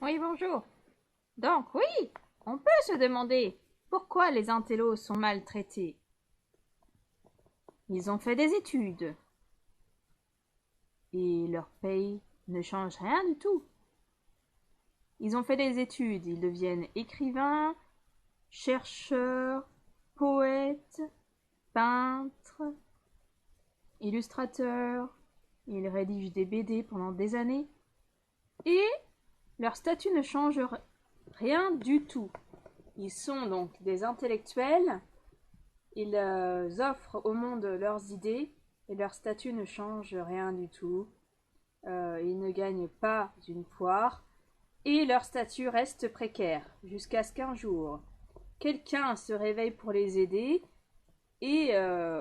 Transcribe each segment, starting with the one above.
Oui, bonjour. Donc, oui, on peut se demander pourquoi les intellos sont maltraités. Ils ont fait des études et leur paye ne change rien du tout. Ils ont fait des études, ils deviennent écrivains, chercheurs, poètes, peintres, illustrateurs, ils rédigent des BD pendant des années et leur statut ne change rien du tout. Ils sont donc des intellectuels. Ils offrent au monde leurs idées et leur statut ne change rien du tout. Ils ne gagnent pas une poire et leur statut reste précaire jusqu'à ce qu'un jour quelqu'un se réveille pour les aider et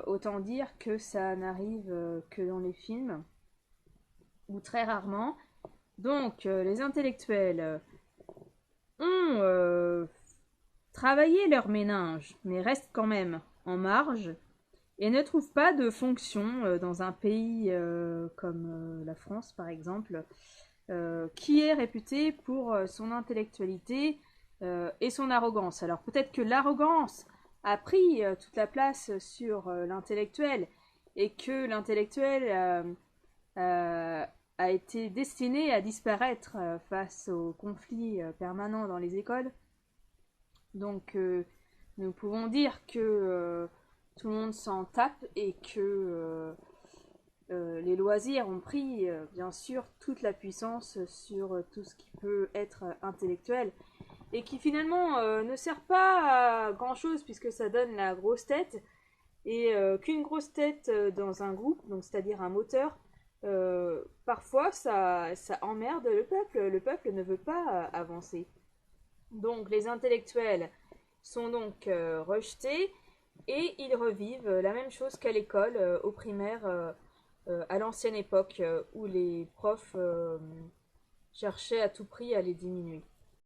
autant dire que ça n'arrive que dans les films ou très rarement. Donc les intellectuels ont travaillé leur méninge mais restent quand même en marge et ne trouvent pas de fonction dans un pays comme la France par exemple, qui est réputé pour son intellectualité et son arrogance. Alors peut-être que l'arrogance a pris toute la place sur l'intellectuel et que l'intellectuel a été destiné à disparaître face aux conflits permanents dans les écoles. Donc nous pouvons dire que tout le monde s'en tape et que les loisirs ont pris bien sûr toute la puissance sur tout ce qui peut être intellectuel et qui finalement ne sert pas à grand chose puisque ça donne la grosse tête et qu'une grosse tête dans un groupe, donc c'est-à-dire un moteur, parfois ça emmerde le peuple ne veut pas avancer. Donc les intellectuels sont donc rejetés et ils revivent la même chose qu'à l'école, au primaire, à l'ancienne époque, où les profs cherchaient à tout prix à les diminuer.